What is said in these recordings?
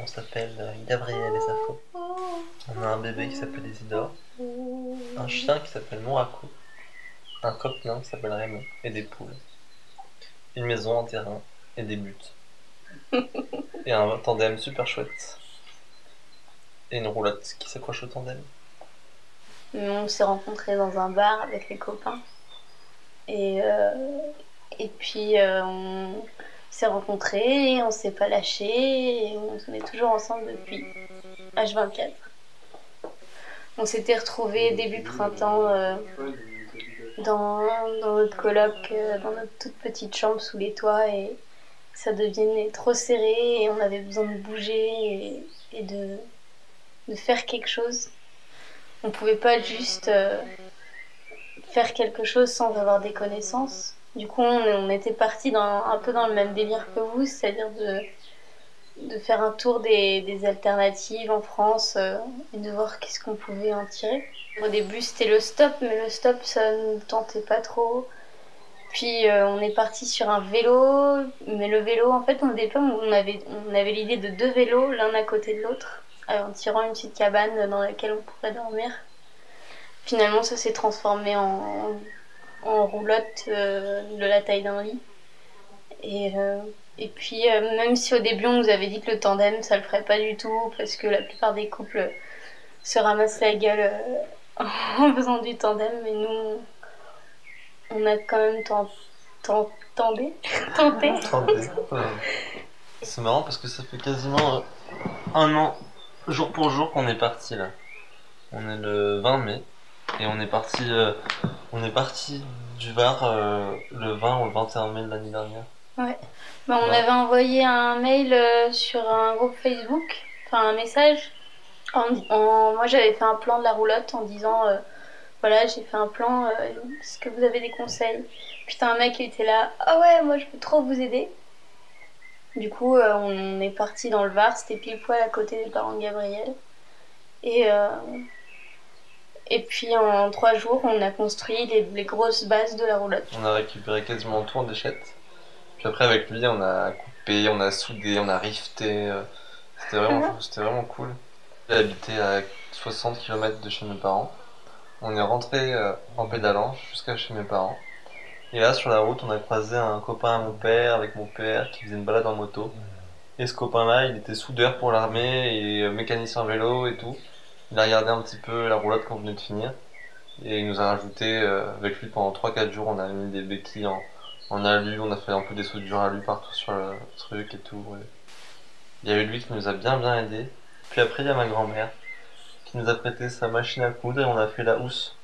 s'appelle Gabriel et Sappho. On a un bébé qui s'appelle Isidore, un chien qui s'appelle Moraco, un coq nain qui s'appelle Raymond, et des poules. Une maison, un terrain, et des buts. Et un tandem super chouette. Et une roulotte qui s'accroche au tandem. On s'est rencontrés dans un bar avec les copains. Et, euh, et puis on s'est rencontrés, on s'est pas lâchés, et on est toujours ensemble depuis H24. On s'était retrouvés début printemps dans, dans notre coloc, dans notre toute petite chambre sous les toits, et ça devenait trop serré et on avait besoin de bouger et de faire quelque chose. On pouvait pas juste faire quelque chose sans avoir des connaissances. Du coup, on était parti un peu dans le même délire que vous, c'est-à-dire de faire un tour des alternatives en France et de voir qu'est-ce qu'on pouvait en tirer. Au début, c'était le stop, mais le stop, ça ne nous tentait pas trop. Puis on est parti sur un vélo, mais le vélo, en fait, au départ, on avait l'idée de deux vélos, l'un à côté de l'autre, en tirant une petite cabane dans laquelle on pourrait dormir. Finalement, ça s'est transformé en roulotte de la taille d'un lit. Et, euh, et puis, même si au début on nous avait dit que le tandem ça le ferait pas du tout, parce que la plupart des couples se ramassent la gueule en faisant du tandem, mais nous on a quand même tenté. tenté. Attendez. C'est marrant parce que ça fait quasiment un an, jour pour jour, qu'on est parti là. On est le 20 mai et on est parti du Var le 20 ou le 21 mai de l'année dernière. Ouais. Bah, on Ouais. avait envoyé un mail sur un groupe Facebook, enfin un message. Moi j'avais fait un plan de la roulotte en disant voilà, j'ai fait un plan, est-ce que vous avez des conseils? Putain, un mec qui était là, ah ouais, moi je peux trop vous aider. Du coup, on est parti dans le Var, c'était pile poil à côté des parents de Gabriel. Et, euh, et puis en 3 jours, on a construit les grosses bases de la roulotte. On a récupéré quasiment tout en déchette. Puis après avec lui on a coupé, on a soudé, on a rifté. C'était vraiment cool. Il habitait à 60 km de chez mes parents. On est rentré en pédalant jusqu'à chez mes parents. Et là, sur la route, on a croisé un copain à mon père, avec mon père, qui faisait une balade en moto. Et ce copain-là, il était soudeur pour l'armée et mécanicien vélo et tout. Il a regardé un petit peu la roulotte qu'on venait de finir. Et il nous a rajouté, avec lui pendant 3-4 jours, on a mis des béquilles en alu, on a fait un peu des soudures alu partout sur le truc et tout. Ouais. Il y a eu lui qui nous a bien aidé. Puis après, il y a ma grand-mère qui nous a prêté sa machine à coudre et on a fait la housse.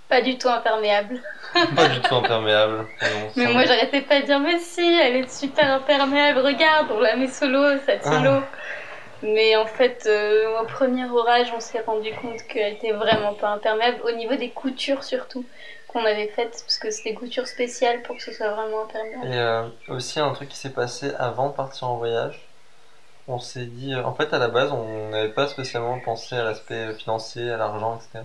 Pas du tout imperméable. Pas du tout imperméable. Mais moi j'arrêtais pas de dire, mais si, elle est super imperméable, regarde, on la met sous l'eau, ça tient l'eau. Mais en fait, au premier orage, on s'est rendu compte qu'elle était vraiment pas imperméable, au niveau des coutures surtout, qu'on avait faites, parce que c'était des coutures spéciales pour que ce soit vraiment imperméable. Et aussi un truc qui s'est passé avant de partir en voyage. On s'est dit, en fait à la base on n'avait pas spécialement pensé à l'aspect financier, à l'argent, etc.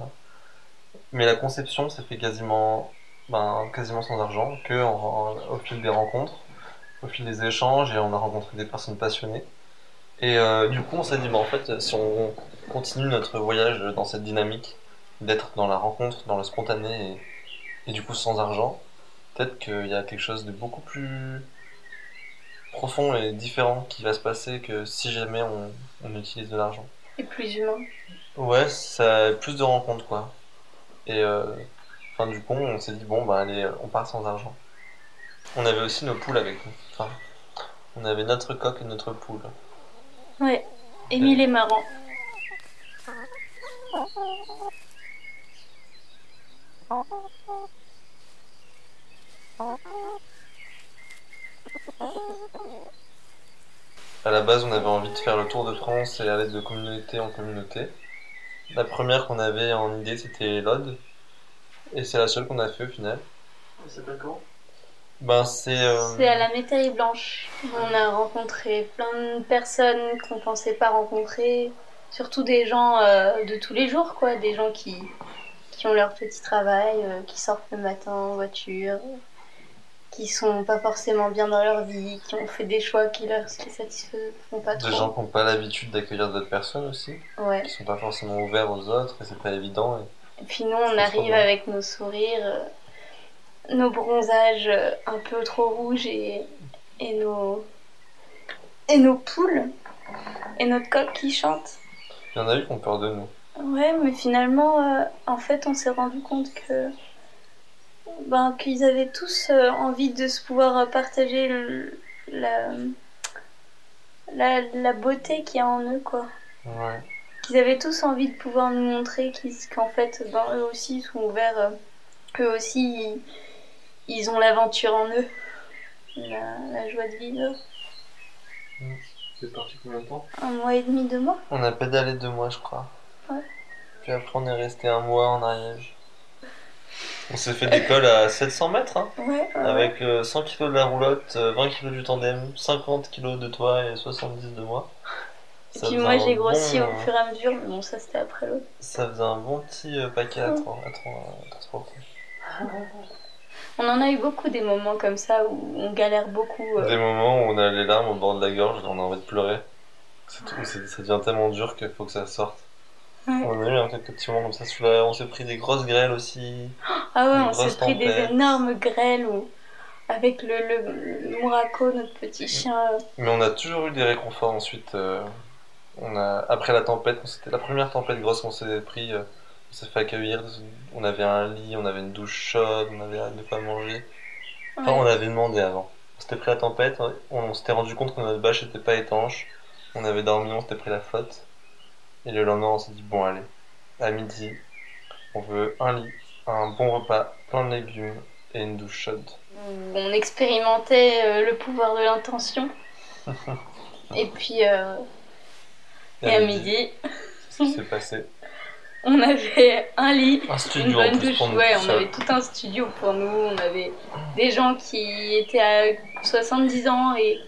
Mais la conception s'est fait quasiment sans argent, au fil des rencontres, au fil des échanges et on a rencontré des personnes passionnées. Et du coup on s'est dit, en fait si on continue notre voyage dans cette dynamique, d'être dans la rencontre, dans le spontané et du coup sans argent, peut-être qu'il y a quelque chose de beaucoup plus profond et différent qui va se passer que si jamais on utilise de l'argent. Et plus humain. Ouais, ça a plus de rencontres quoi. Et du coup, on s'est dit bon bah allez, on part sans argent. On avait aussi nos poules avec nous. Enfin, on avait notre coq et notre poule. Ouais, Émile est marrant. À la base, on avait envie de faire le tour de France et aller de communauté en communauté. La première qu'on avait en idée, c'était l'Aude. Et c'est la seule qu'on a fait au final. Et c'est pas quand? C'est à la métairie blanche. On a rencontré plein de personnes qu'on pensait pas rencontrer. Surtout des gens de tous les jours, quoi. Des gens qui ont leur petit travail, qui sortent le matin en voiture, qui sont pas forcément bien dans leur vie, qui ont fait des choix qui les satisfont pas Des trop. gens qui n'ont pas l'habitude d'accueillir d'autres personnes aussi, Ouais. qui sont pas forcément ouverts aux autres, et c'est pas évident. Et puis nous, on C'est trop arrive bien. avec nos sourires, nos bronzages un peu trop rouges et nos poules et notre coq qui chante. Il y en a eu qui ont peur de nous. Ouais, mais finalement, en fait, on s'est rendu compte qu'ils avaient tous envie de se pouvoir partager la beauté qu'il y a en eux, quoi. Ouais. Qu'ils avaient tous envie de pouvoir nous montrer qu'en fait, eux aussi sont ouverts, eux aussi, ils ont l'aventure en eux, la joie de vivre. C'est parti combien de temps? 1 mois et demi, 2 mois. On a pédalé 2 mois, je crois. Ouais. Puis après, on est resté 1 mois en Ariège. On s'est fait des cols à 700 mètres, hein, Ouais. avec 100 kilos de la roulotte, 20 kilos du tandem, 50 kilos de toi et 70 de moi. Et Ça puis faisait moi, un j'ai grossi bon, au fur et à mesure, mais bon, ça c'était après l'autre. Ça faisait un bon petit paquet à transporter. On en a eu beaucoup des moments comme ça où on galère beaucoup. Des moments où on a les larmes au bord de la gorge, on a envie de pleurer. Ça devient tellement dur qu'il faut que ça sorte. Ouais. On a eu quelques petits moments comme ça. On s'est pris des grosses grêles aussi. Ah ouais, Des on s'est grosses pris des tempêtes. énormes grêles avec le Mouraco, notre petit chien. Mais on a toujours eu des réconforts ensuite. Après la tempête, c'était la première tempête grosse qu'on s'est pris. On s'est fait accueillir. On avait un lit, on avait une douche chaude, on avait de quoi manger. Enfin, Ouais. on avait demandé avant. On s'était pris la tempête, on s'était rendu compte que notre bâche n'était pas étanche. On avait dormi, on s'était pris la flotte. Et le lendemain, on s'est dit bon, allez, à midi, on veut un lit, un bon repas, plein de légumes et une douche chaude. On expérimentait le pouvoir de l'intention. Et puis, et à midi, c'est ce qui s'est passé. on avait un lit, Un une studio en bonne plus douche. pour nous. Ouais, tout on seul. avait tout un studio pour nous. On avait des gens qui étaient à 70 ans et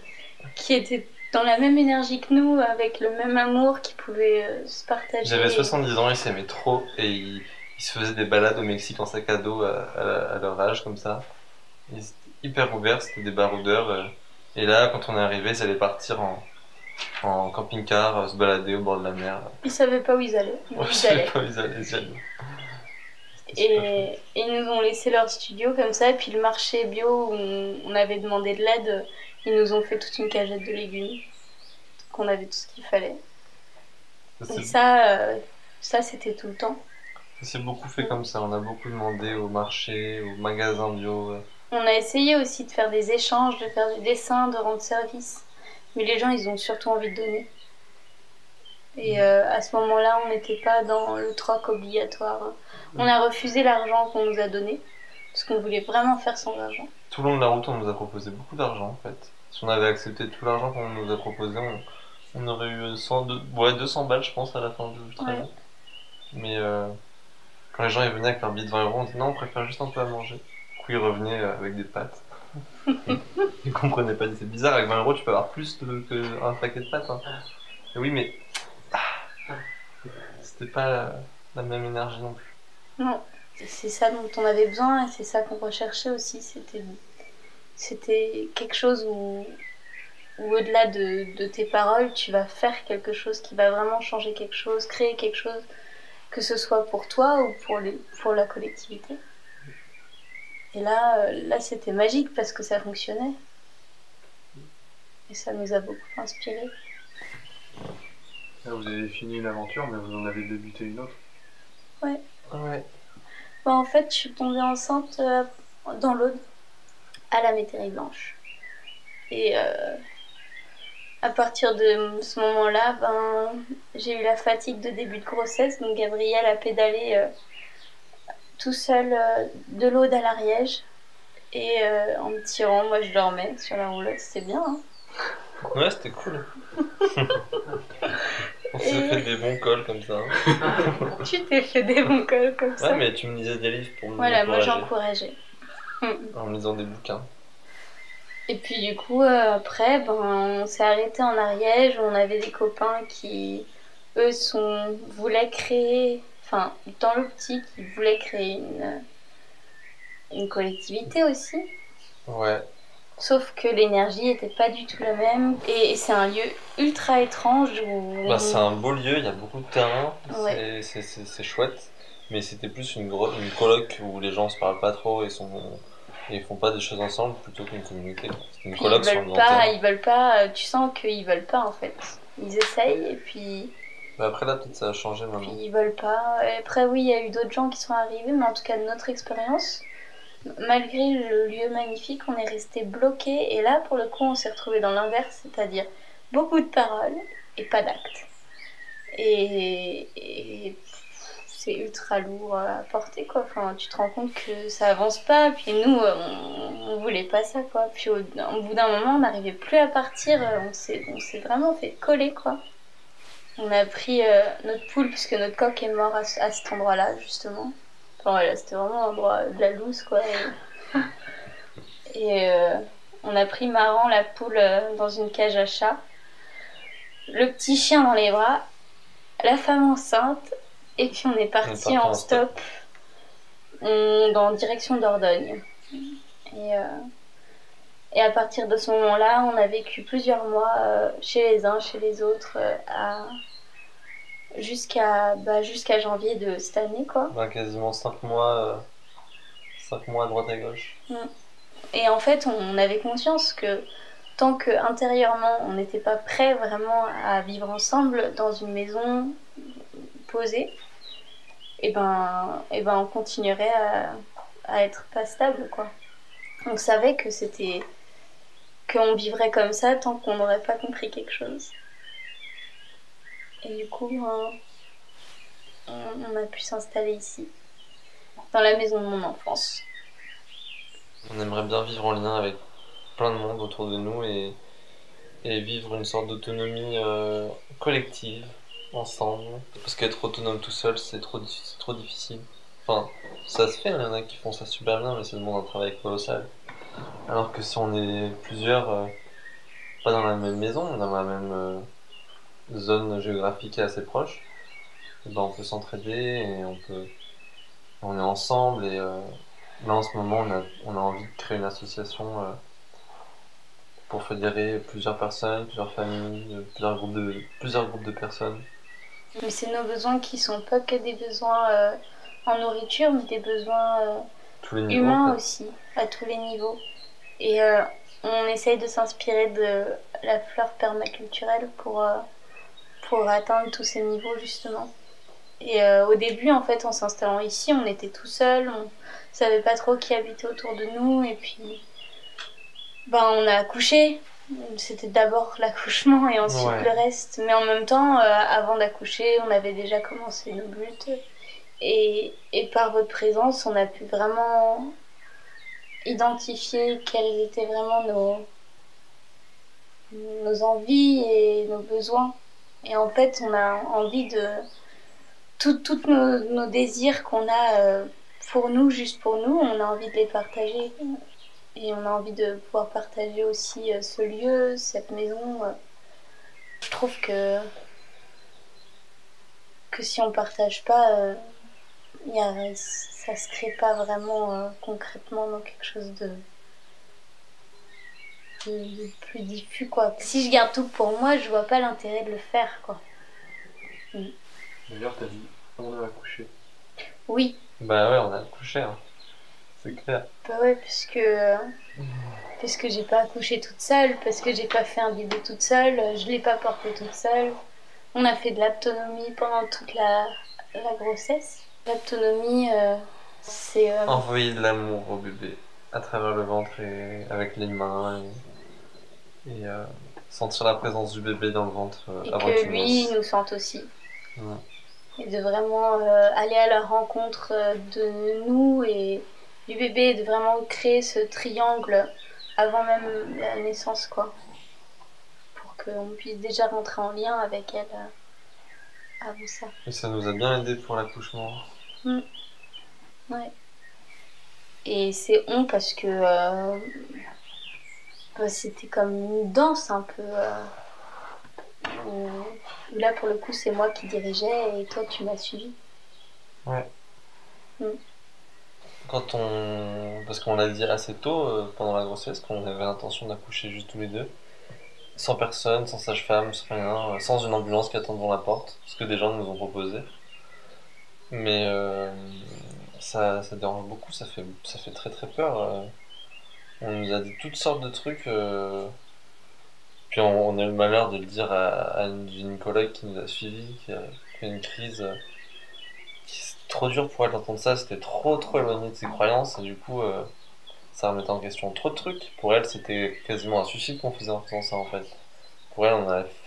qui étaient dans la même énergie que nous, avec le même amour, qui pouvaient se partager. J'avais 70 ans, ils s'aimaient trop et ils se faisaient des balades au Mexique en sac à dos à leur âge comme ça. Ils étaient hyper ouverts, c'était des baroudeurs. Et là, quand on est arrivé, ils allaient partir en camping-car, se balader au bord de la mer. Ils savaient pas où ils allaient. Mais Ouais, je ils savais allaient. pas où ils allaient. C'était super chouette. Et ils nous ont laissé leur studio comme ça. Et puis le marché bio où on avait demandé de l'aide, ils nous ont fait toute une cagette de légumes. Donc on avait tout ce qu'il fallait. Et ça c'était tout le temps. Ça s'est beaucoup fait comme ça. On a beaucoup demandé au marché, au magasin bio. On a essayé aussi de faire des échanges, de faire du dessin, de rendre service. Mais les gens, ils ont surtout envie de donner. Et à ce moment-là, on n'était pas dans le troc obligatoire. On a refusé l'argent qu'on nous a donné, parce qu'on voulait vraiment faire sans argent. Tout le long de la route, on nous a proposé beaucoup d'argent en fait. Si on avait accepté tout l'argent qu'on nous a proposé, on aurait eu 200 balles, je pense, à la fin du trajet. Ouais. Mais quand les gens ils venaient avec leur billet de 20 euros, on disait non, on préfère juste un peu à manger. Du coup, ils revenaient avec des pâtes. Ils comprenaient pas, c'est bizarre, avec 20 euros, tu peux avoir plus qu'un paquet de pâtes. Hein. Et oui, mais c'était pas la même énergie non plus. Non, c'est ça dont on avait besoin et c'est ça qu'on recherchait aussi. C'était quelque chose où au-delà de tes paroles, tu vas faire quelque chose qui va vraiment changer quelque chose, créer quelque chose, que ce soit pour toi ou pour la collectivité. Et là c'était magique parce que ça fonctionnait. Et ça nous a beaucoup inspiré. Là, vous avez fini une aventure, mais vous en avez débuté une autre. Ouais. Ouais. En fait, je suis tombée enceinte dans l'Aude, à la Métairie Blanche. Et à partir de ce moment-là, j'ai eu la fatigue de début de grossesse. Donc Gabriel a pédalé tout seul de l'Aude à l'Ariège. Et en me tirant, moi je dormais sur la roulotte, c'était bien. Hein. Ouais, c'était cool. On s'est fait des bons cols comme ça. Tu t'es fait des bons cols comme ça. Ouais, mais tu me lisais des livres pour me Voilà, moi encourager. j'encourageais. En me lisant des bouquins. Et puis du coup, après, on s'est arrêté en Ariège. On avait des copains qui, eux, voulaient créer, enfin, dans l'optique, ils voulaient créer une collectivité aussi. Ouais, Sauf que l'énergie était pas du tout la même. Et c'est un lieu ultra étrange où... bah, c'est un beau lieu, il y a beaucoup de terrain, Ouais. c'est chouette, mais c'était plus une coloc où les gens se parlent pas trop et font pas des choses ensemble plutôt qu'une communauté. C'était une Puis coloc sur un grand terrain. ils veulent pas, tu sens qu'ils veulent pas en fait. Ils essayent et puis, Mais après là, peut-être ça a changé puis maintenant. ils veulent pas. Et après, oui, il y a eu d'autres gens qui sont arrivés, mais en tout cas, de notre expérience, malgré le lieu magnifique, on est resté bloqué. Et là, pour le coup, on s'est retrouvé dans l'inverse, c'est-à-dire beaucoup de paroles et pas d'actes. Et c'est ultra lourd à porter quoi. Enfin, tu te rends compte que ça avance pas. Puis nous, on voulait pas ça quoi. Puis au bout d'un moment, on n'arrivait plus à partir. On s'est vraiment fait coller quoi. On a pris notre poule puisque notre coq est mort à cet endroit-là justement. Enfin voilà, c'était vraiment l'endroit de la loose quoi. Et on a pris Maran, la poule, dans une cage à chat. Le petit chien dans les bras. La femme enceinte. Et puis on est parti en stop dans direction d'Ordogne. Et à partir de ce moment-là, on a vécu plusieurs mois chez les uns, chez les autres, jusqu'à janvier de cette année, quoi. Bah, quasiment 5 mois à droite à gauche. Et en fait, on avait conscience que tant que intérieurement, on n'était pas prêt vraiment à vivre ensemble dans une maison posée, on continuerait à être pas stable, quoi. On savait que c'était qu'on vivrait comme ça tant qu'on n'aurait pas compris quelque chose. Et du coup, on a pu s'installer ici, dans la maison de mon enfance. On aimerait bien vivre en lien avec plein de monde autour de nous et vivre une sorte d'autonomie collective, ensemble. Parce qu'être autonome tout seul, c'est trop difficile. Enfin, ça se fait, il y en a qui font ça super bien, mais ça demande un travail colossal. Alors que si on est plusieurs, pas dans la même maison, dans la même zone géographique assez proche, et ben on peut s'entraider et on est ensemble et là en ce moment on a envie de créer une association pour fédérer plusieurs personnes, plusieurs familles, plusieurs groupes de personnes. Mais c'est nos besoins qui sont pas que des besoins en nourriture, mais des besoins Tous les niveaux, humains en fait. aussi, à tous les niveaux. Et on essaye de s'inspirer de la flore permaculturelle pour atteindre tous ces niveaux justement. Et au début, en fait, en s'installant ici, on était tout seul, on savait pas trop qui habitait autour de nous, et puis on a accouché. C'était d'abord l'accouchement et ensuite Ouais. le reste. Mais en même temps, avant d'accoucher, on avait déjà commencé nos buts. Et par votre présence, on a pu vraiment identifier quelles étaient vraiment nos envies et nos besoins. Et en fait, on a envie de... Tous nos désirs qu'on a pour nous, juste pour nous, on a envie de les partager. Et on a envie de pouvoir partager aussi ce lieu, cette maison. Je trouve que si on partage pas, ça se crée pas vraiment concrètement dans quelque chose de plus diffus, quoi. Si je garde tout pour moi, je vois pas l'intérêt de le faire, quoi. D'ailleurs, t'as dit on a accouché. Oui, Bah ouais, on a accouché, hein. C'est clair. bah ouais, puisque j'ai pas accouché toute seule, parce que j'ai pas fait un bébé toute seule, je l'ai pas porté toute seule. On a fait de l'autonomie pendant toute la grossesse. L'autonomie, c'est... Envoyer de l'amour au bébé à travers le ventre et avec les mains et sentir la présence du bébé dans le ventre et avant que qu'il lui, naisse. il nous sente aussi. Ouais. Et de vraiment aller à la rencontre de nous et du bébé, et de vraiment créer ce triangle avant même la naissance, quoi. Pour qu'on puisse déjà rentrer en lien avec elle avant ça. Et ça nous a bien aidé pour l'accouchement. Ouais. Et c'est parce que c'était comme une danse un peu. Où là, pour le coup, c'est moi qui dirigeais et toi, tu m'as suivi. Ouais. Parce qu'on l'a dit assez tôt pendant la grossesse, qu'on avait l'intention d'accoucher juste tous les deux. Sans personne, sans sage-femme, sans rien, sans une ambulance qui attend devant la porte, ce que des gens nous ont proposé. Mais ça dérange beaucoup, ça fait très très peur. On nous a dit toutes sortes de trucs. Puis on a eu le malheur de le dire à une gynécologue qui nous a suivis, qui a fait une crise. C'est trop dur pour elle d'entendre ça, c'était trop éloigné de ses croyances, et du coup, ça remettait en question trop de trucs. Pour elle, c'était quasiment un suicide qu'on faisait en faisant ça en fait. Pour elle,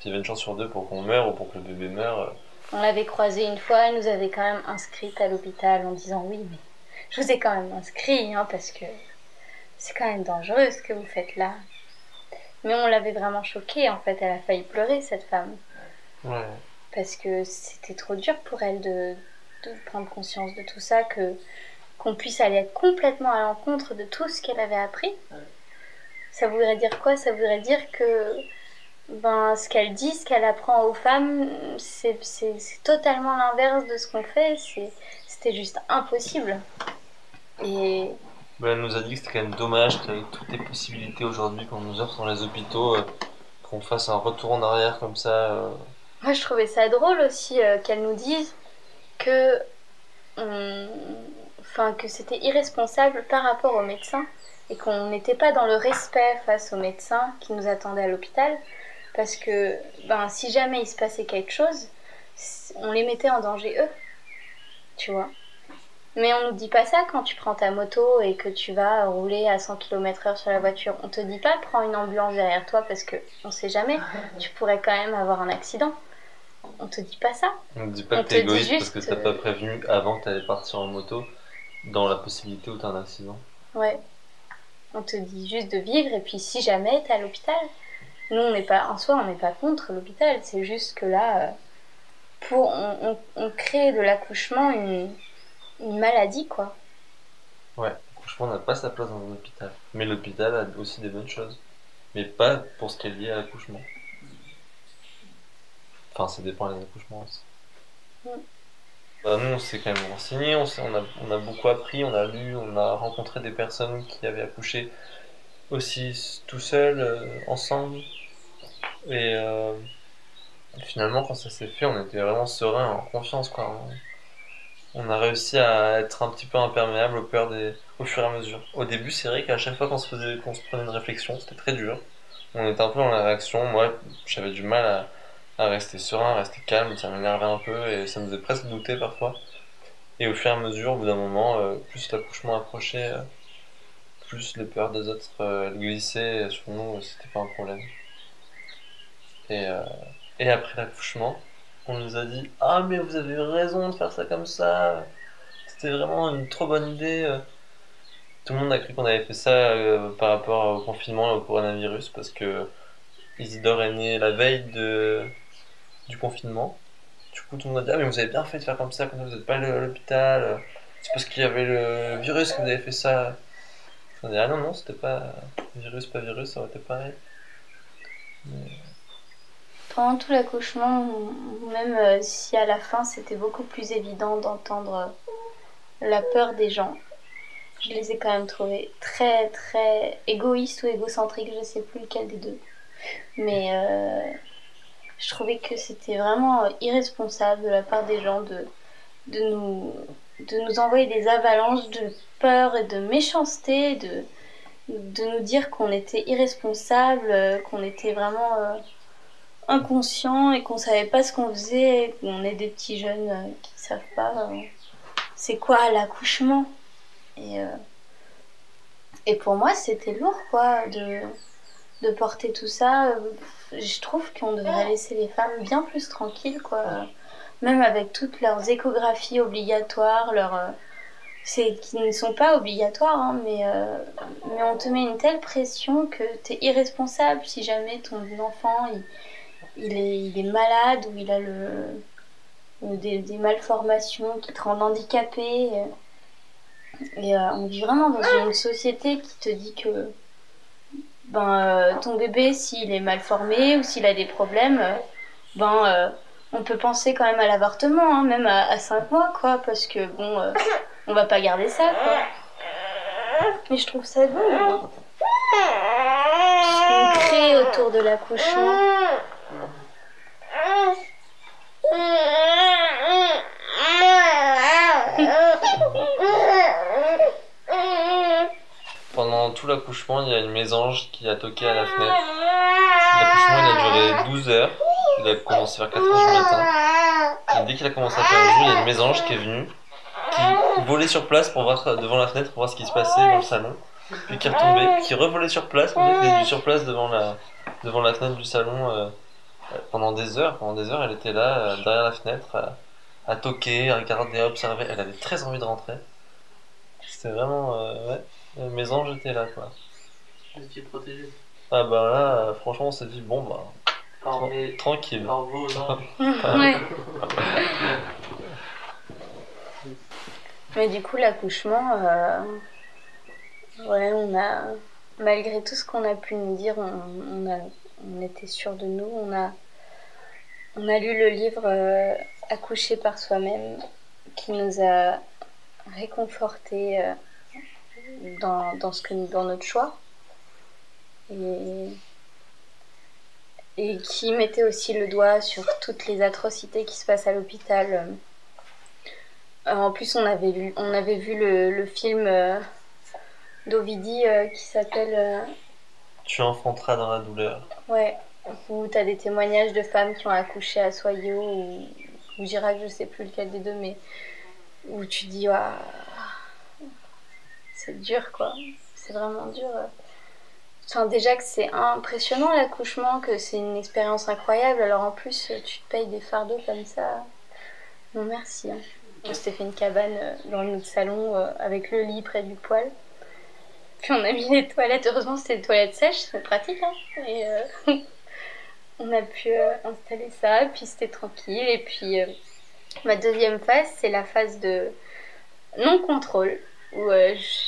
il y avait une chance sur deux pour qu'on meure ou pour que le bébé meure. On l'avait croisée une fois, elle nous avait quand même inscrite à l'hôpital en disant oui, mais je vous ai quand même inscrit, hein, parce que c'est quand même dangereux ce que vous faites là. Mais on l'avait vraiment choquée, en fait, elle a failli pleurer cette femme. Ouais. Parce que c'était trop dur pour elle de prendre conscience de tout ça, qu'on puisse aller complètement à l'encontre de tout ce qu'elle avait appris. Ça voudrait dire quoi? Ça voudrait dire que ce qu'elle dit, ce qu'elle apprend aux femmes, c'est totalement l'inverse de ce qu'on fait. C'était juste impossible. Et Elle nous a dit que c'était quand même dommage qu'avec toutes les possibilités aujourd'hui qu'on nous offre dans les hôpitaux, qu'on fasse un retour en arrière comme ça. moi, je trouvais ça drôle aussi qu'elle nous dise que, que c'était irresponsable par rapport aux médecins et qu'on n'était pas dans le respect face aux médecins qui nous attendaient à l'hôpital. Parce que si jamais il se passait quelque chose, on les mettait en danger eux, tu vois. Mais on nous dit pas ça quand tu prends ta moto et que tu vas rouler à 100 km/h sur la voiture. On te dit pas prends une ambulance derrière toi parce que on sait jamais, tu pourrais quand même avoir un accident. On te dit pas ça. On te dit pas que t'es égoïste parce que t'as pas prévenu avant que t'allais partir en moto dans la possibilité où t'as un accident. Ouais. On te dit juste de vivre et puis si jamais t'es à l'hôpital. Nous, on n'est pas contre l'hôpital, c'est juste que là, on crée de l'accouchement une maladie, quoi. Ouais, l'accouchement n'a pas sa place dans un hôpital. Mais l'hôpital a aussi des bonnes choses. Mais pas pour ce qui est lié à l'accouchement. Enfin, ça dépend des accouchements aussi. Nous, on s'est quand même renseigné, on a beaucoup appris, on a lu, on a rencontré des personnes qui avaient accouché aussi tout seuls, ensemble. Et finalement, quand ça s'est fait, on était vraiment serein, en confiance, quoi. On a réussi à être un petit peu imperméable aux peurs au fur et à mesure. Au début, c'est vrai qu'à chaque fois qu'on se prenait une réflexion, c'était très dur. On était un peu dans la réaction. Moi, j'avais du mal à rester serein, à rester calme, ça m'énervait un peu et ça me faisait presque douter parfois. Et au fur et à mesure, au bout d'un moment, plus l'accouchement approchait, plus les peurs des autres elles glissaient sur nous, c'était pas un problème. Et après l'accouchement, on nous a dit ah mais vous avez eu raison de faire ça comme ça, c'était vraiment une trop bonne idée. Tout le monde a cru qu'on avait fait ça par rapport au confinement et au coronavirus parce que Isidore est né la veille du confinement. Du coup tout le monde a dit ah mais vous avez bien fait de faire comme ça vous n'êtes pas allé à l'hôpital, c'est parce qu'il y avait le virus que vous avez fait ça. On a dit ah non c'était pas virus, pas virus, ça aurait été pareil. Mais... Pendant tout l'accouchement, même si à la fin c'était beaucoup plus évident d'entendre la peur des gens, je les ai quand même trouvés très très égoïstes ou égocentriques, je sais plus lequel des deux. Mais je trouvais que c'était vraiment irresponsable de la part des gens de nous envoyer des avalanches de peur et de méchanceté, de nous dire qu'on était irresponsable, qu'on était vraiment inconscient et qu'on savait pas ce qu'on faisait, et qu'on est des petits jeunes qui savent pas c'est quoi l'accouchement. Et pour moi c'était lourd quoi de porter tout ça. Je trouve qu'on devrait laisser les femmes bien plus tranquilles quoi. Même avec toutes leurs échographies obligatoires, qui ne sont pas obligatoires, hein, mais on te met une telle pression que t'es irresponsable si jamais ton enfant il est malade ou il a des malformations qui te rendent handicapé. Et on vit vraiment dans une société qui te dit que ton bébé, s'il est mal formé ou s'il a des problèmes, on peut penser quand même à l'avortement, hein, même à 5 mois, quoi, parce que on va pas garder ça, quoi. Mais je trouve ça beau. Ce qu'on crée autour de l'accouchement. Pendant tout l'accouchement, il y a une mésange qui a toqué à la fenêtre. L'accouchement, il a duré 12 heures. Il a commencé vers 4 heures du matin. Et dès qu'il a commencé à faire le jour, il y a une mésange qui est venue, qui volait sur place pour voir devant la fenêtre pour voir ce qui se passait dans le salon. Puis qui est retombée, qui revolait sur place. En fait, elle est sur place devant la fenêtre du salon pendant des heures. Pendant des heures, elle était là, derrière la fenêtre, à toquer, à regarder, à observer. Elle avait très envie de rentrer. C'était vraiment... ouais, la mésange était là, quoi. Vous étiez protégé. Ah bah là, franchement, on s'est dit, bon bah, tranquille. Par vos anges. Ouais. Mais du coup, l'accouchement, ouais, malgré tout ce qu'on a pu nous dire, on était sûrs de nous. On a lu le livre Accoucher par soi-même, qui nous a réconfortés dans notre choix. Et qui mettait aussi le doigt sur toutes les atrocités qui se passent à l'hôpital. En plus, on avait vu le film d'Ovidi qui s'appelle Tu enfanteras dans la douleur. Ouais, où t'as des témoignages de femmes qui ont accouché à Soyo ou Girac, je sais plus lequel des deux, mais où tu dis, waouh, c'est dur quoi, c'est vraiment dur. Enfin, déjà que c'est impressionnant l'accouchement, que c'est une expérience incroyable, alors en plus tu te payes des fardeaux comme ça. Non merci. Hein. On s'était fait une cabane dans notre salon avec le lit près du poêle. Puis on a mis les toilettes, heureusement c'était des toilettes sèches, c'est pratique. Hein. Et on a pu installer ça, puis c'était tranquille. Et puis ma deuxième phase, c'est la phase de non-contrôle, où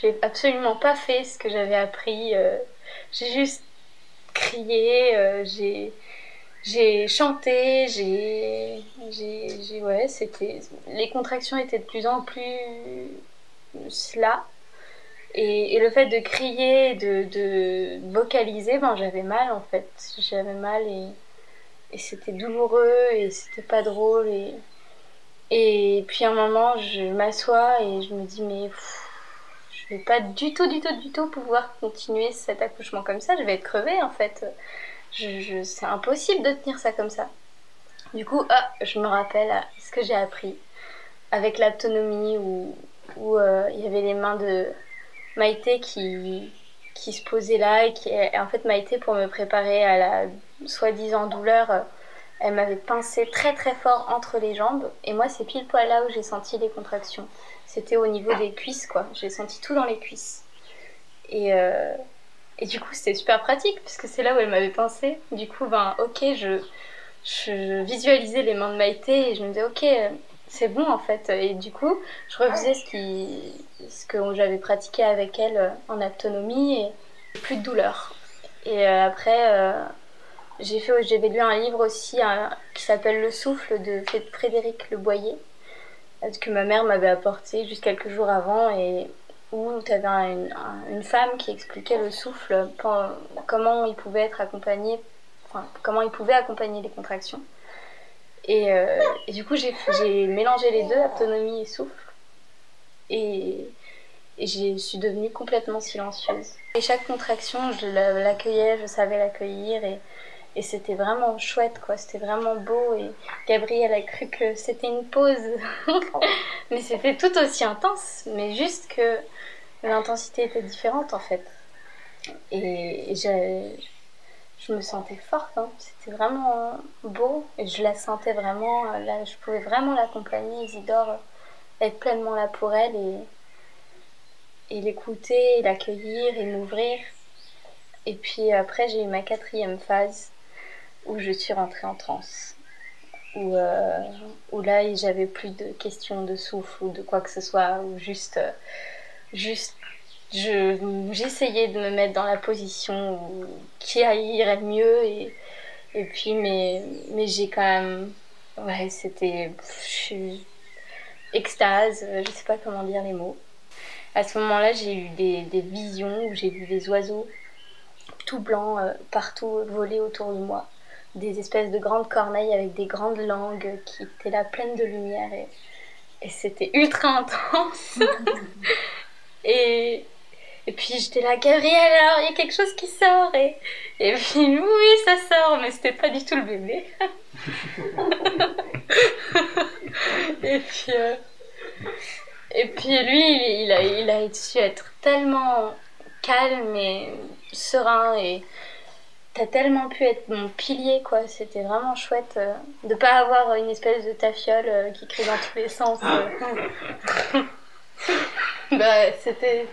j'ai absolument pas fait ce que j'avais appris. J'ai juste crié, j'ai chanté, ouais, c'était, les contractions étaient de plus en plus là. Et le fait de crier, de vocaliser, ben j'avais mal en fait. J'avais mal et c'était douloureux et c'était pas drôle. Et puis à un moment, je m'assois et je me dis, mais je vais pas du tout pouvoir continuer cet accouchement comme ça. Je vais être crevée en fait. C'est impossible de tenir ça comme ça. Du coup, je me rappelle ce que j'ai appris avec l'autonomie où il y avait les mains de Maïté qui se posait là et en fait Maïté, pour me préparer à la soi-disant douleur, elle m'avait pincé très très fort entre les jambes et moi c'est pile poil là où j'ai senti les contractions. C'était au niveau des cuisses quoi, j'ai senti tout dans les cuisses et du coup c'était super pratique puisque c'est là où elle m'avait pincé. Du coup ok, je visualisais les mains de Maïté et je me disais ok, c'est bon en fait. Et du coup je refaisais ce que j'avais pratiqué avec elle en autonomie et plus de douleur. Et après j'avais lu un livre aussi qui s'appelle Le Souffle de Frédéric Le Boyer, que ma mère m'avait apporté juste quelques jours avant et où tu avais une femme qui expliquait le souffle, comment il pouvait être accompagné, enfin, comment il pouvait accompagner les contractions. Et du coup, j'ai mélangé les deux, autonomie et souffle. Et je suis devenue complètement silencieuse. Et chaque contraction, je l'accueillais, je savais l'accueillir. Et c'était vraiment chouette, quoi. C'était vraiment beau. Et Gabrielle a cru que c'était une pause. Mais c'était tout aussi intense. Mais juste que l'intensité était différente, en fait. Et je me sentais forte, hein. C'était vraiment beau et je la sentais vraiment là, je pouvais vraiment l'accompagner, Isidore, être pleinement là pour elle et l'écouter, et l'accueillir et m'ouvrir. Et puis après j'ai eu ma 4e phase où je suis rentrée en transe, où là j'avais plus de questions de souffle ou de quoi que ce soit, ou juste j'essayais de me mettre dans la position qui irait le mieux et puis mais j'ai quand même, ouais, c'était extase, je sais pas comment dire les mots. À ce moment-là, j'ai eu des visions où j'ai vu des oiseaux tout blancs partout voler autour de moi. Des espèces de grandes corneilles avec des grandes langues qui étaient là pleines de lumière et c'était ultra intense. et, et puis j'étais là, Gabriel, alors il y a quelque chose qui sort et puis oui, ça sort, mais c'était pas du tout le bébé. et puis... Et puis lui, il a su être tellement calme et serein et t'as tellement pu être mon pilier quoi. C'était vraiment chouette de pas avoir une espèce de tafiole qui crie dans tous les sens. Bah c'était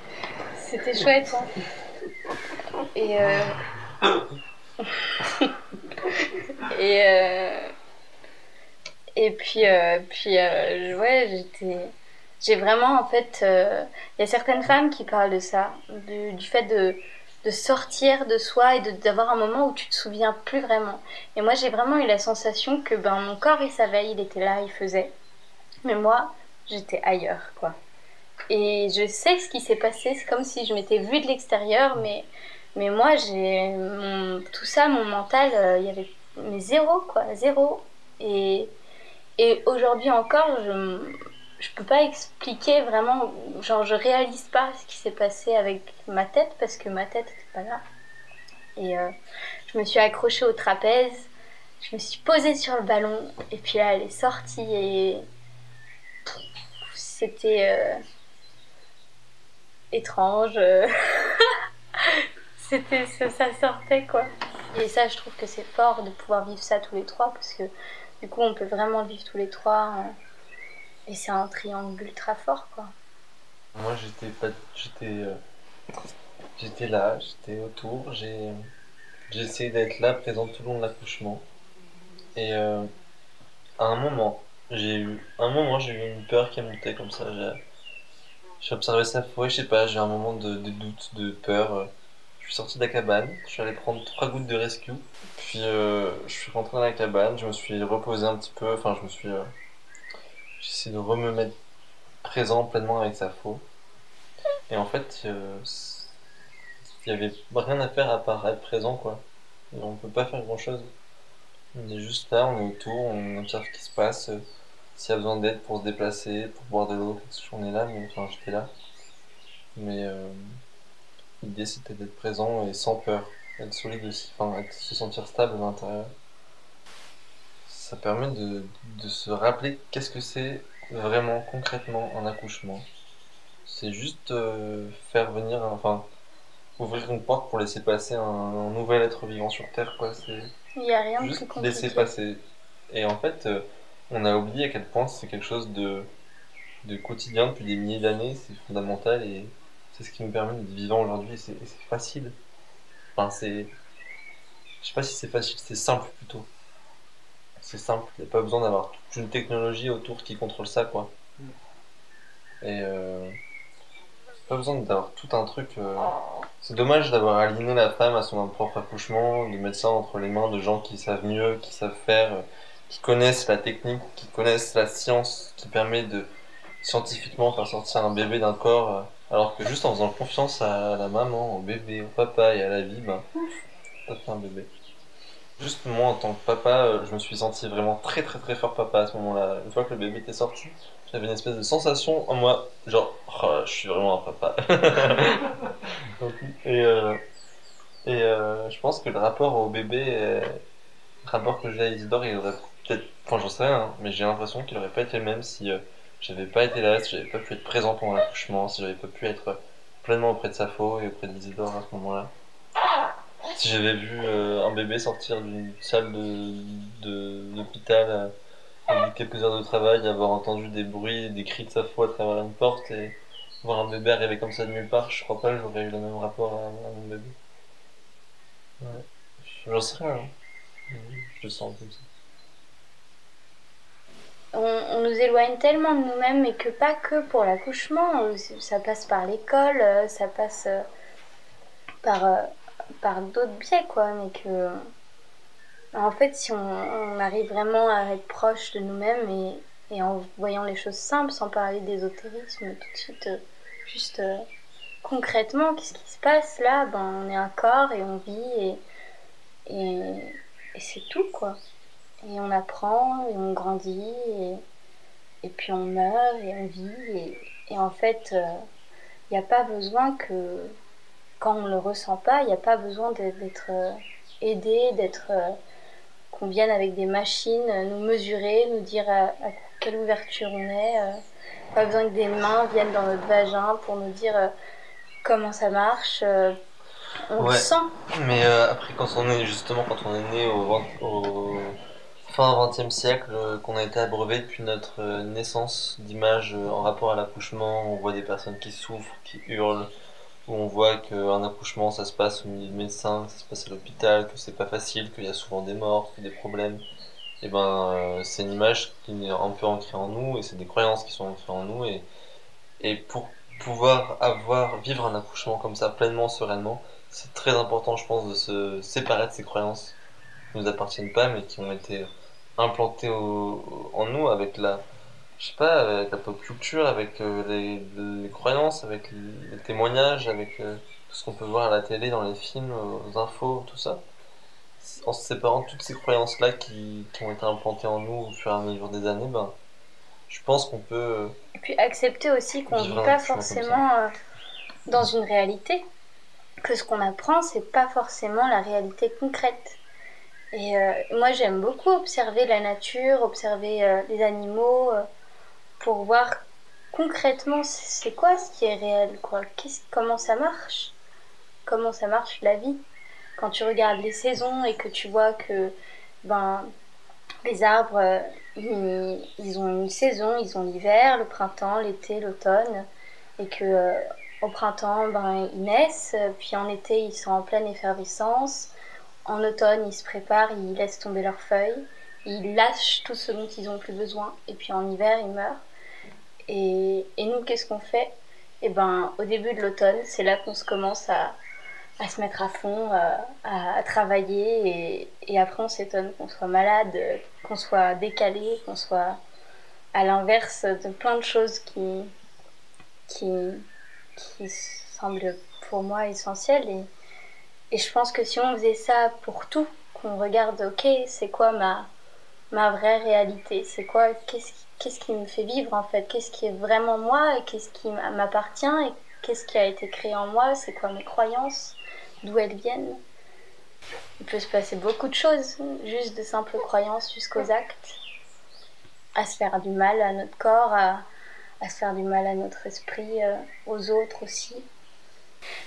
chouette hein. Et et ouais, j'ai vraiment, en fait, il y a certaines femmes qui parlent de ça, du fait de sortir de soi et d'avoir un moment où tu te souviens plus vraiment. Et moi, j'ai vraiment eu la sensation que ben, mon corps, il savait, il était là, il faisait. Mais moi, j'étais ailleurs, quoi. Et je sais ce qui s'est passé, c'est comme si je m'étais vue de l'extérieur, mais moi, tout ça, mon mental, il y avait mais zéro, quoi, zéro. Et, et aujourd'hui encore, je peux pas expliquer vraiment, genre je réalise pas ce qui s'est passé avec ma tête parce que ma tête était pas là. Et je me suis accrochée au trapèze, je me suis posée sur le ballon et puis là elle est sortie et c'était étrange. Ça sortait quoi. Et ça je trouve que c'est fort de pouvoir vivre ça tous les trois parce que du coup on peut vraiment vivre tous les trois. Et c'est un triangle ultra fort, quoi. Moi, j'étais là, j'étais autour, j'ai essayé d'être là, présent tout le long de l'accouchement. Et à un moment, j'ai eu une peur qui est montée comme ça. J'ai observé ça, ouais, je sais pas, j'ai eu un moment de doute, de peur. Je suis sorti de la cabane, je suis allé prendre 3 gouttes de rescue. Puis je suis rentré dans la cabane, je me suis reposé un petit peu, enfin, j'ai essayé de me mettre présent pleinement avec Safo. Et en fait, il y avait rien à faire à part être présent, quoi. Et on peut pas faire grand-chose. On est juste là, on est autour, on observe ce qui se passe. S'il y a besoin d'aide pour se déplacer, pour boire de l'eau, on est là, mais enfin, j'étais là. Mais l'idée c'était d'être présent et sans peur, être solide aussi, enfin, se sentir stable à l'intérieur. Ça permet de se rappeler qu'est-ce que c'est vraiment concrètement un accouchement. C'est juste faire venir, enfin, ouvrir une porte pour laisser passer un nouvel être vivant sur Terre, quoi. C'est Il n'y a rien de juste plus compliqué. laisser passer. Et en fait, on a oublié à quel point c'est quelque chose de quotidien depuis des milliers d'années, c'est fondamental et c'est ce qui nous permet d'être vivants aujourd'hui. Et c'est facile. Enfin, je sais pas si c'est facile, c'est simple plutôt. C'est simple, il n'y a pas besoin d'avoir toute une technologie autour qui contrôle ça, quoi. Et pas besoin d'avoir tout un truc. C'est dommage d'avoir aligné la femme à son propre accouchement, de mettre ça entre les mains de gens qui savent mieux, qui savent faire, qui connaissent la technique, qui connaissent la science, qui permet de scientifiquement faire sortir un bébé d'un corps, alors que juste en faisant confiance à la maman, au bébé, au papa et à la vie, ben, ça fait un bébé. Juste moi en tant que papa, je me suis senti vraiment très très très fort papa à ce moment-là. Une fois que le bébé était sorti, j'avais une espèce de sensation en moi, genre, oh, je suis vraiment un papa. Donc, je pense que le rapport au bébé, le rapport que j'ai à Isidore, il aurait peut-être, enfin j'en sais rien, hein, mais j'ai l'impression qu'il aurait pas été le même si j'avais pas été là, si j'avais pas pu être présent pendant l'accouchement, si j'avais pas pu être pleinement auprès de Safo et auprès d'Isidore à ce moment-là. Si j'avais vu un bébé sortir d'une salle d'hôpital au bout de quelques heures de travail, avoir entendu des bruits, des cris de Safo à travers une porte et voir un bébé arriver comme ça de nulle part, je crois pas que j'aurais eu le même rapport à mon bébé. Ouais. J'en sais rien, hein. Je le sens comme ça. On nous éloigne tellement de nous-mêmes, et que pas que pour l'accouchement, ça passe par l'école, ça passe par, par d'autres biais, quoi. Mais que, en fait, si on arrive vraiment à être proche de nous-mêmes et en voyant les choses simples, sans parler d'ésotérisme, tout de suite, juste concrètement, qu'est-ce qui se passe là? Ben, on est un corps et on vit et c'est tout quoi. Et on apprend et on grandit et puis on meurt et on vit et en fait, il n'y a pas besoin que, quand on ne le ressent pas, il n'y a pas besoin d'être aidé, qu'on vienne avec des machines nous mesurer, nous dire à quelle ouverture on est. Pas besoin que des mains viennent dans notre vagin pour nous dire comment ça marche. On le Ouais, sent. mais après, quand on est né au fin 20e siècle, qu'on a été abreuvé depuis notre naissance d'images en rapport à l'accouchement, on voit des personnes qui souffrent, qui hurlent, où on voit qu'un accouchement ça se passe au milieu de médecins, que ça se passe à l'hôpital, que c'est pas facile, qu'il y a souvent des morts, qu'il y a des problèmes. Et c'est une image qui est un peu ancrée en nous et c'est des croyances qui sont ancrées en nous et pour pouvoir vivre un accouchement comme ça pleinement, sereinement, c'est très important, je pense, de se séparer de ces croyances qui nous appartiennent pas, mais qui ont été implantées en nous avec je sais pas, avec la pop culture, avec les croyances, avec les témoignages, avec tout ce qu'on peut voir à la télé, dans les films, aux infos, tout ça. En se séparant de toutes ces croyances-là qui ont été implantées en nous au fur et à mesure des années, je pense qu'on peut Et puis accepter aussi qu'on ne vit vivre un pas accouchement comme ça. forcément dans une réalité, que ce qu'on apprend, c'est pas forcément la réalité concrète. Et moi, j'aime beaucoup observer la nature, observer les animaux, pour voir concrètement c'est quoi ce qui est réel, quoi. Comment ça marche la vie. Quand tu regardes les saisons et que tu vois que ben, les arbres, ils ont une saison, ils ont l'hiver, le printemps, l'été, l'automne, et que au printemps, ben, ils naissent, puis en été, ils sont en pleine effervescence, en automne, ils se préparent, ils laissent tomber leurs feuilles, ils lâchent tout ce dont ils n'ont plus besoin, et puis en hiver, ils meurent. Et nous, qu'est-ce qu'on fait? Eh ben, au début de l'automne, c'est là qu'on commence à se mettre à fond, à travailler, et après on s'étonne qu'on soit malade, qu'on soit décalé, qu'on soit à l'inverse de plein de choses qui, qui semblent pour moi essentielles. Et je pense que si on faisait ça pour tout, qu'on regarde, ok, c'est quoi ma vraie réalité, c'est quoi, qu'est-ce qui me fait vivre en fait, qu'est-ce qui est vraiment moi, et qu'est-ce qui m'appartient, et qu'est-ce qui a été créé en moi, c'est quoi mes croyances, d'où elles viennent. Il peut se passer beaucoup de choses, juste de simples croyances jusqu'aux actes, à se faire du mal à notre corps, à se faire du mal à notre esprit, aux autres aussi.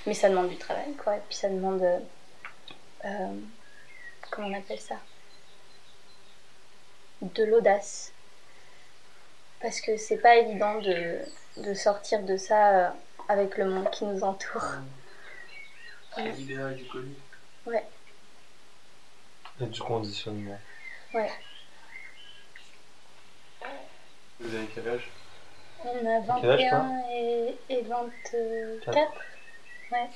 Mais ça demande du travail, quoi, et puis ça demande, comment on appelle ça, de l'audace. Parce que c'est pas évident de sortir de ça avec le monde qui nous entoure. Se libérer du connu. Ouais. Et du conditionnement. Ouais. Vous avez quel âge? On a Quel âge, toi 21 et 24. Ouais.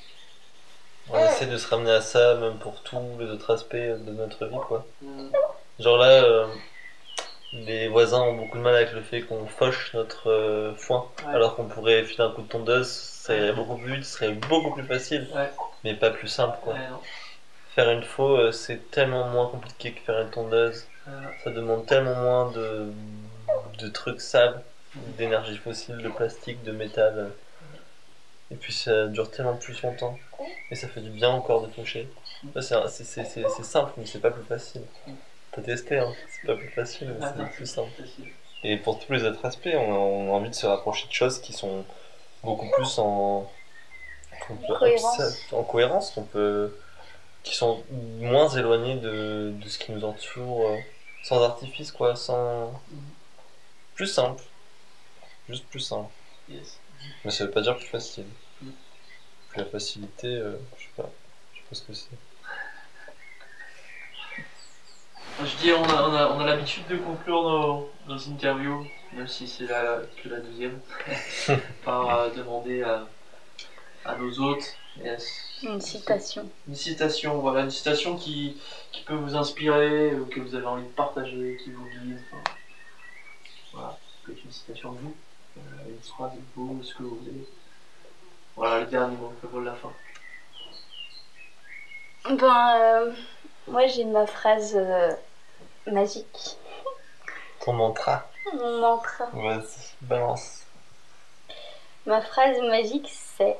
On essaie de se ramener à ça, même pour tous les autres aspects de notre vie, quoi. Mm. Genre là, les voisins ont beaucoup de mal avec le fait qu'on fauche notre foin, Ouais. alors qu'on pourrait filer un coup de tondeuse, ça irait beaucoup plus vite, ce serait beaucoup plus facile, Ouais. mais pas plus simple, quoi. Ouais, non. Faire une faux, c'est tellement moins compliqué que faire une tondeuse. Ça demande tellement moins de trucs sales, d'énergie fossile, de plastique, de métal. Et puis ça dure tellement plus longtemps. Et ça fait du bien encore de toucher. C'est simple, mais c'est pas plus facile. T'as testé, hein. C'est pas plus facile, mais c'est plus simple. Facile. Et pour tous les autres aspects, on a envie de se rapprocher de choses qui sont beaucoup plus en cohérence, qui sont moins éloignées de ce qui nous entoure, sans artifice, quoi, plus simple. Juste plus simple. Yes. Mais ça veut pas dire plus facile. Puis la facilité, je sais pas ce que c'est. Je dis, on a l'habitude de conclure nos interviews, même si c'est que la deuxième, par demander à nos hôtes Une citation. Une citation, voilà, une citation qui peut vous inspirer, que vous avez envie de partager, qui vous guide. Enfin, voilà, peut-être une citation de vous, une phrase de vous, ce que vous voulez. Voilà le dernier mot, le mot de la fin. Moi j'ai ma phrase magique, Ton mantra. mon mantra. Vas-y, balance. Ma phrase magique c'est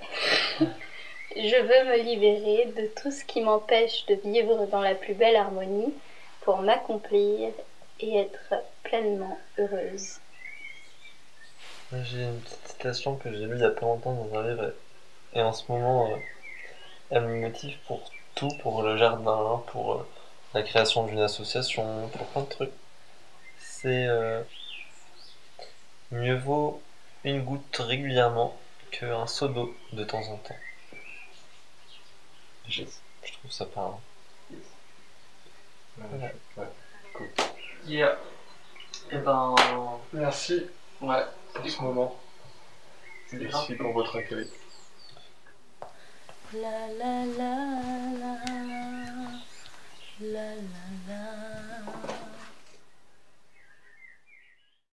je veux me libérer de tout ce qui m'empêche de vivre dans la plus belle harmonie pour m'accomplir et être pleinement heureuse. J'ai une petite citation que j'ai lue il y a pas longtemps dans un livre et en ce moment elle me motive pour tout, pour le jardin, pour la création d'une association, pour plein de trucs. C'est mieux vaut une goutte régulièrement qu'un seau d'eau de temps en temps. Je trouve ça parlant. Ouais, ouais. Cool. Yeah. Et ben. Merci Ouais. pour ce moment. C'est Merci pour votre accueil. La la la